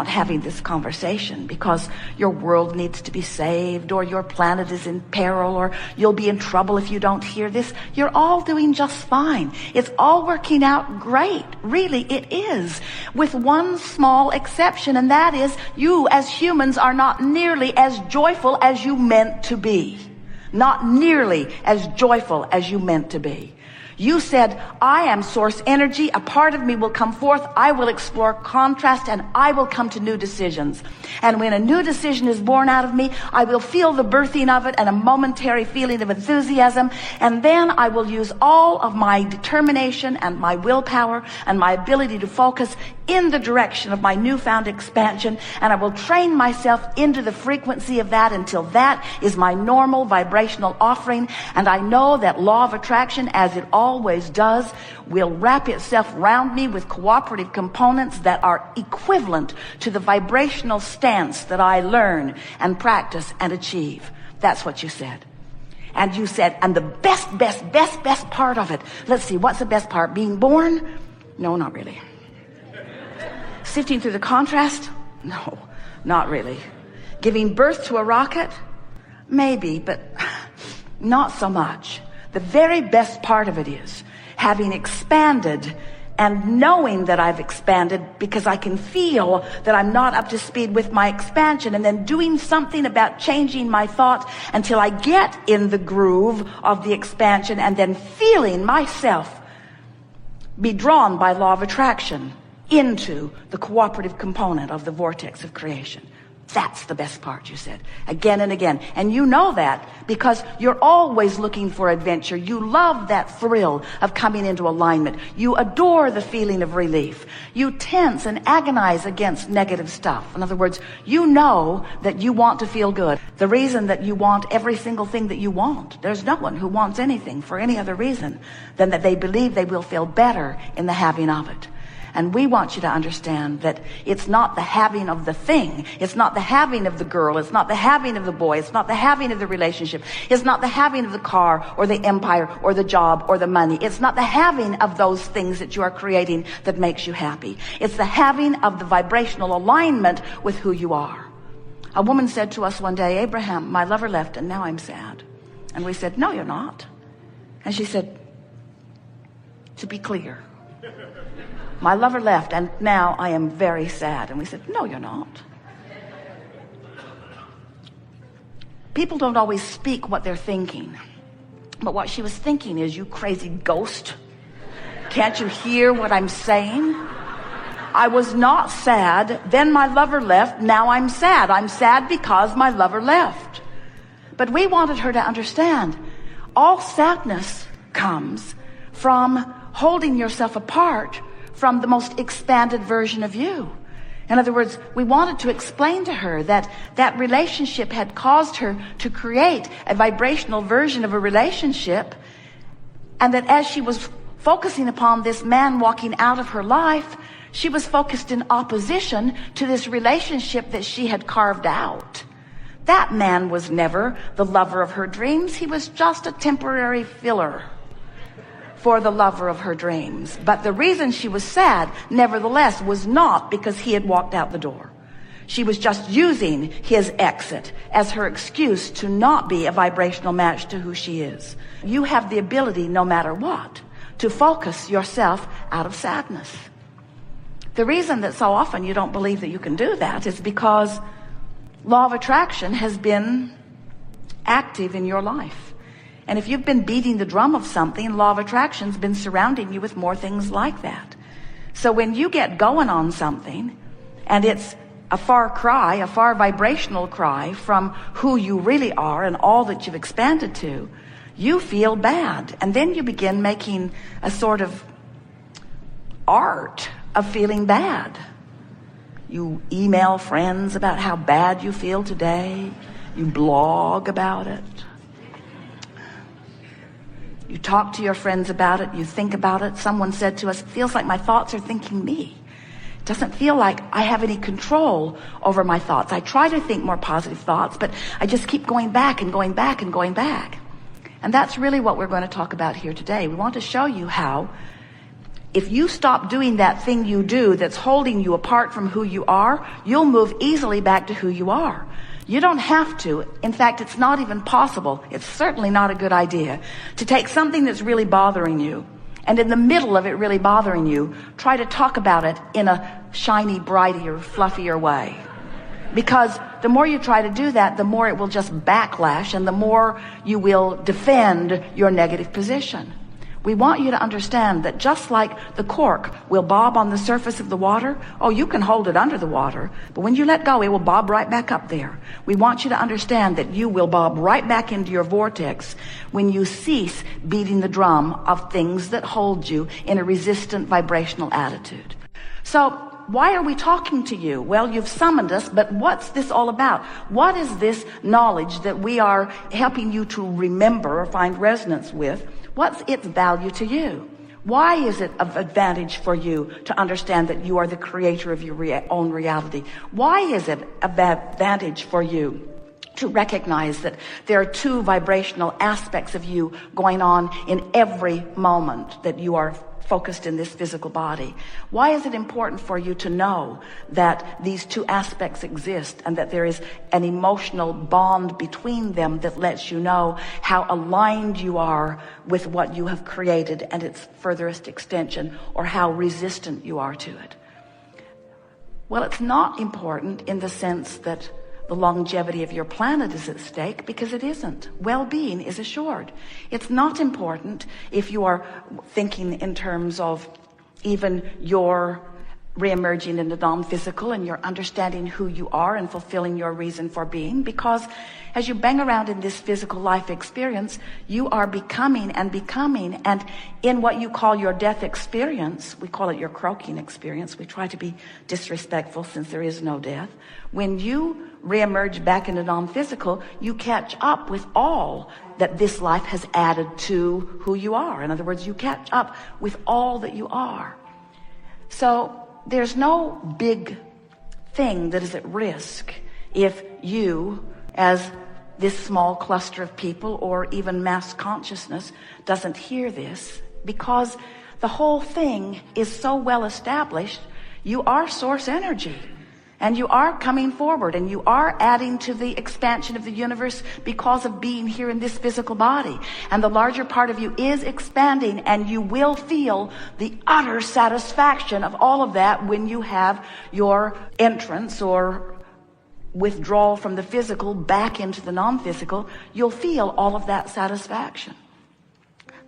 not having this conversation because your world needs to be saved, or your planet is in peril, or you'll be in trouble if you don't hear this. You're all doing just fine. It's all working out great. Really, it is. With one small exception, and that is you as humans are not nearly as joyful as you meant to be. Not nearly as joyful as you meant to be. You said, I am source energy. A part of me will come forth. I will explore contrast, and I will come to new decisions. And when a new decision is born out of me, I will feel the birthing of it and a momentary feeling of enthusiasm. And then I will use all of my determination and my willpower and my ability to focus in the direction of my newfound expansion. And I will train myself into the frequency of that until that is my normal vibrational offering. And I know that law of attraction, as it always does, will wrap itself around me with cooperative components that are equivalent to the vibrational stance that I learn and practice and achieve. That's what you said. And you said, and the best part of it. Let's see, what's the best part? Being born? No, not really. Sifting through the contrast? No, not really. Giving birth to a rocket? Maybe, but not so much. The very best part of it is having expanded and knowing that I've expanded because I can feel that I'm not up to speed with my expansion, and then doing something about changing my thought until I get in the groove of the expansion, and then feeling myself be drawn by law of attraction into the cooperative component of the vortex of creation. That's the best part, you said, again and again. And you know that because you're always looking for adventure. You love that thrill of coming into alignment. You adore the feeling of relief. You tense and agonize against negative stuff. In other words, you know that you want to feel good. The reason that you want every single thing that you want, there's no one who wants anything for any other reason than that they believe they will feel better in the having of it. And we want you to understand that it's not the having of the thing. It's not the having of the girl. It's not the having of the boy. It's not the having of the relationship. It's not the having of the car or the empire or the job or the money. It's not the having of those things that you are creating that makes you happy. It's the having of the vibrational alignment with who you are. A woman said to us one day, Abraham, my lover left and now I'm sad. And we said, no, you're not. And she said, to be clear, my lover left and now I am very sad. And we said, no, you're not. People don't always speak what they're thinking. But what she was thinking is, you crazy ghost. Can't you hear what I'm saying? I was not sad. Then my lover left. Now I'm sad. I'm sad because my lover left. But we wanted her to understand all sadness comes from holding yourself apart from the most expanded version of you. In other words, we wanted to explain to her that that relationship had caused her to create a vibrational version of a relationship, and that as she was focusing upon this man walking out of her life, she was focused in opposition to this relationship that she had carved out. That man was never the lover of her dreams. He was just a temporary filler for the lover of her dreams. But the reason she was sad, nevertheless, was not because he had walked out the door. She was just using his exit as her excuse to not be a vibrational match to who she is. You have the ability, no matter what, to focus yourself out of sadness. The reason that so often you don't believe that you can do that is because law of attraction has been active in your life. And if you've been beating the drum of something, law of attraction's been surrounding you with more things like that. So when you get going on something, and it's a far cry, a far vibrational cry from who you really are and all that you've expanded to, you feel bad. And then you begin making a sort of art of feeling bad. You email friends about how bad you feel today. You blog about it. You talk to your friends about it. You think about it. Someone said to us, it feels like my thoughts are thinking me. It doesn't feel like I have any control over my thoughts. I try to think more positive thoughts, but I just keep going back and going back and going back. And that's really what we're going to talk about here today. We want to show you how If you stop doing that thing you do that's holding you apart from who you are, you'll move easily back to who you are. You don't have to. In fact, it's not even possible. It's certainly not a good idea to take something that's really bothering you, and in the middle of it really bothering you, try to talk about it in a shiny, brighter, fluffier way. Because the more you try to do that, the more it will just backlash, and the more you will defend your negative position. We want you to understand that just like the cork will bob on the surface of the water, oh, you can hold it under the water, but when you let go, it will bob right back up there. We want you to understand that you will bob right back into your vortex when you cease beating the drum of things that hold you in a resistant vibrational attitude. So, why are we talking to you? Well, you've summoned us, but what's this all about? What is this knowledge that we are helping you to remember or find resonance with? What's its value to you? Why is it of advantage for you to understand that you are the creator of your own reality? Why is it of advantage for you to recognize that there are two vibrational aspects of you going on in every moment that you are focused in this physical body? Why is it important for you to know that these two aspects exist and that there is an emotional bond between them that lets you know how aligned you are with what you have created and its furthest extension, or how resistant you are to it? Well, it's not important in the sense that the longevity of your planet is at stake, because it isn't. Well-being is assured. It's not important if you are thinking in terms of even your reemerging in the non-physical and you're understanding who you are and fulfilling your reason for being, because as you bang around in this physical life experience, you are becoming, and in what you call your death experience, we call it your croaking experience. We try to be disrespectful since there is no death. When you reemerge back into non-physical, you catch up with all that this life has added to who you are. In other words, you catch up with all that you are. So there's no big thing that is at risk if you, as this small cluster of people, or even mass consciousness, doesn't hear this, because the whole thing is so well established. You are source energy, and you are coming forward, and you are adding to the expansion of the universe because of being here in this physical body. And the larger part of you is expanding, and you will feel the utter satisfaction of all of that when you have your entrance or withdrawal from the physical back into the non-physical. You'll feel all of that satisfaction.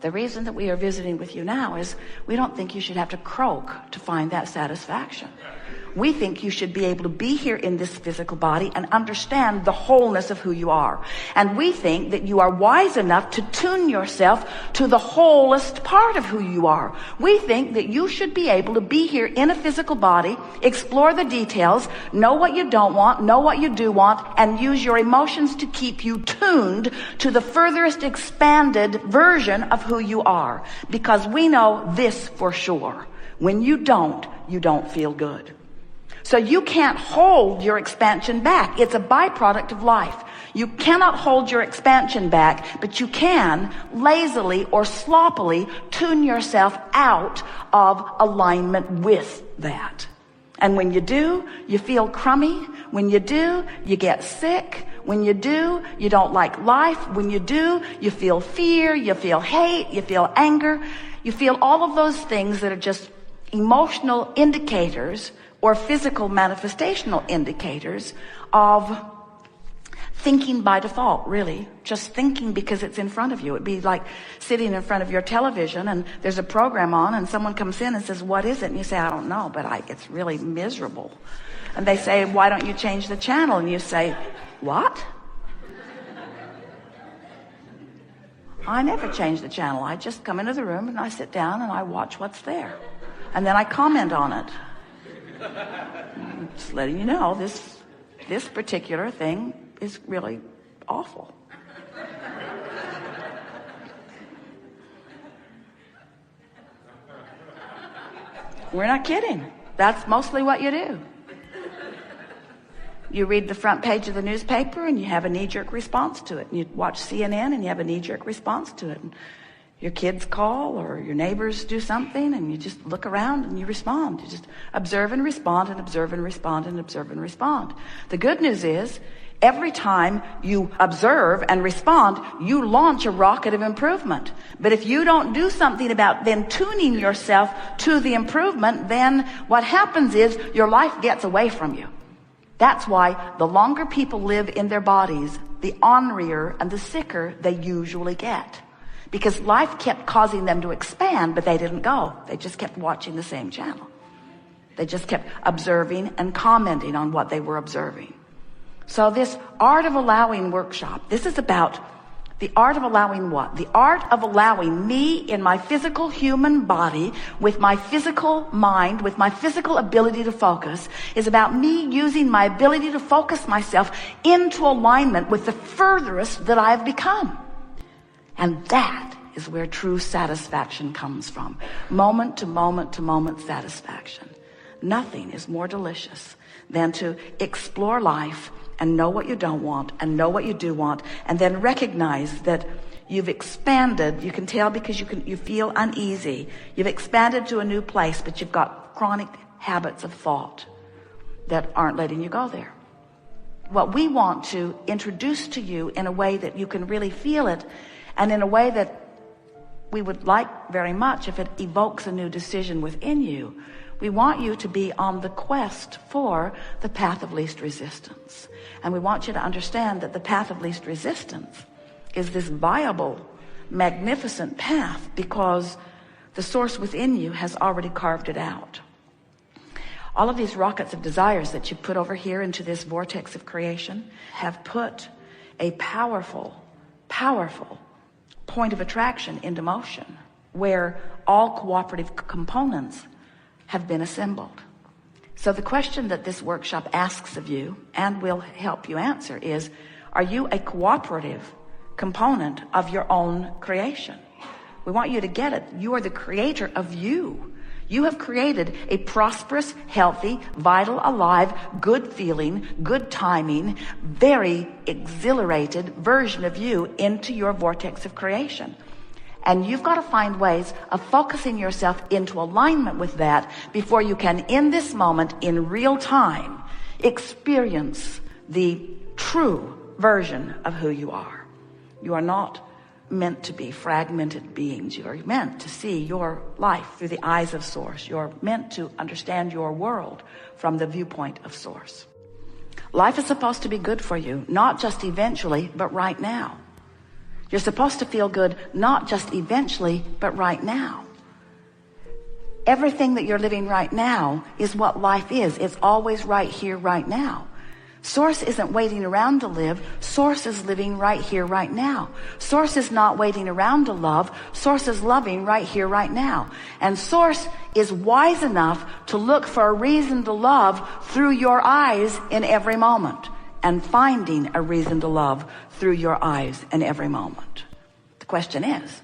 The reason that we are visiting with you now is we don't think you should have to croak to find that satisfaction. We think you should be able to be here in this physical body and understand the wholeness of who you are. And we think that you are wise enough to tune yourself to the wholest part of who you are. We think that you should be able to be here in a physical body, explore the details, know what you don't want, know what you do want, and use your emotions to keep you tuned to the furthest expanded version of who you are. Because we know this for sure: when you don't feel good. So you can't hold your expansion back. It's a byproduct of life. You cannot hold your expansion back, but you can lazily or sloppily tune yourself out of alignment with that. And when you do, you feel crummy. When you do, you get sick. When you do, you don't like life. When you do, you feel fear, you feel hate, you feel anger. You feel all of those things that are just emotional indicators or physical manifestational indicators of thinking by default, really. Just thinking because it's in front of you. It'd be like sitting in front of your television and there's a program on and someone comes in and says, "What is it?" And you say, "I don't know, but it's really miserable." And they say, "Why don't you change the channel?" And you say, "What?" I never change the channel. I just come into the room and I sit down and I watch what's there. And then I comment on it. I'm just letting you know, this particular thing is really awful. We're not kidding. That's mostly what you do. You read the front page of the newspaper and you have a knee-jerk response to it. And you watch CNN and you have a knee-jerk response to it. And Your kids call or your neighbors do something, and you just look around and you respond. You just observe and respond and observe and respond and observe and respond. The good news is, every time you observe and respond, you launch a rocket of improvement. But if you don't do something about then tuning yourself to the improvement, then what happens is your life gets away from you. That's why the longer people live in their bodies, the ornerier and the sicker they usually get. Because life kept causing them to expand, but they didn't go. They just kept watching the same channel. They just kept observing and commenting on what they were observing. So this Art of Allowing workshop, this is about the art of allowing what? The art of allowing me in my physical human body, with my physical mind, with my physical ability to focus, is about me using my ability to focus myself into alignment with the furthest that I have become. And that is where true satisfaction comes from. Moment to moment to moment satisfaction. Nothing is more delicious than to explore life and know what you don't want and know what you do want, and then recognize that you've expanded. You can tell because you feel uneasy. You've expanded to a new place, but you've got chronic habits of thought that aren't letting you go there. What we want to introduce to you in a way that you can really feel it, and in a way that we would like very much if it evokes a new decision within you, we want you to be on the quest for the path of least resistance. And we want you to understand that the path of least resistance is this viable, magnificent path because the source within you has already carved it out. All of these rockets of desires that you put over here into this vortex of creation have put a powerful, powerful point of attraction into motion, where all cooperative components have been assembled. So the question that this workshop asks of you, and will help you answer, is, are you a cooperative component of your own creation? We want you to get it. You are the creator of you. You have created a prosperous, healthy, vital, alive, good feeling, good timing, very exhilarated version of you into your vortex of creation. And you've got to find ways of focusing yourself into alignment with that before you can, in this moment, in real time, experience the true version of who you are. You are not meant to be fragmented beings. You are meant to see your life through the eyes of Source. You're meant to understand your world from the viewpoint of Source. Life is supposed to be good for you, not just eventually, but right now. You're supposed to feel good, not just eventually, but right now. Everything that you're living right now is what life is. It's always right here, right now. Source isn't waiting around to live. Source is living right here, right now. Source is not waiting around to love. Source is loving right here, right now. And Source is wise enough to look for a reason to love through your eyes in every moment, and finding a reason to love through your eyes in every moment. The question is,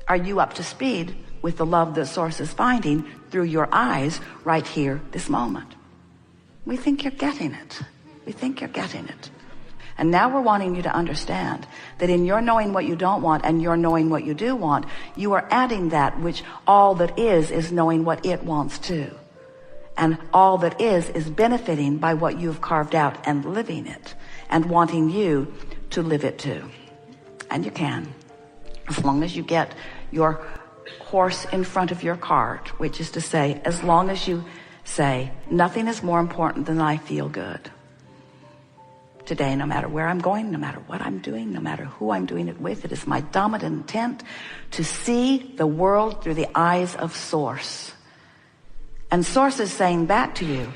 are you up to speed with the love that Source is finding through your eyes right here, this moment? We think you're getting it. We think you're getting it. And now we're wanting you to understand that in your knowing what you don't want and your knowing what you do want, you are adding that which all that is knowing what it wants too. And all that is benefiting by what you've carved out and living it and wanting you to live it too. And you can, as long as you get your horse in front of your cart, which is to say, as long as you say, nothing is more important than I feel good. Today, no matter where I'm going, no matter what I'm doing, no matter who I'm doing it with, it is my dominant intent to see the world through the eyes of Source. And Source is saying back to you,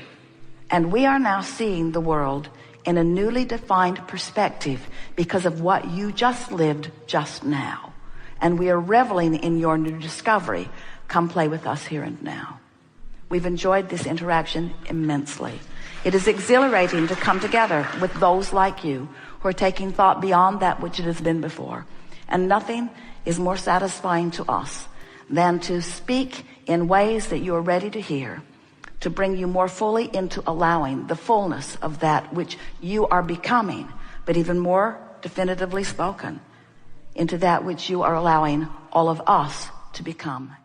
and we are now seeing the world in a newly defined perspective because of what you just lived just now. And we are reveling in your new discovery. Come play with us here and now. We've enjoyed this interaction immensely. It is exhilarating to come together with those like you who are taking thought beyond that which it has been before. And nothing is more satisfying to us than to speak in ways that you are ready to hear, to bring you more fully into allowing the fullness of that which you are becoming, but even more definitively spoken, into that which you are allowing all of us to become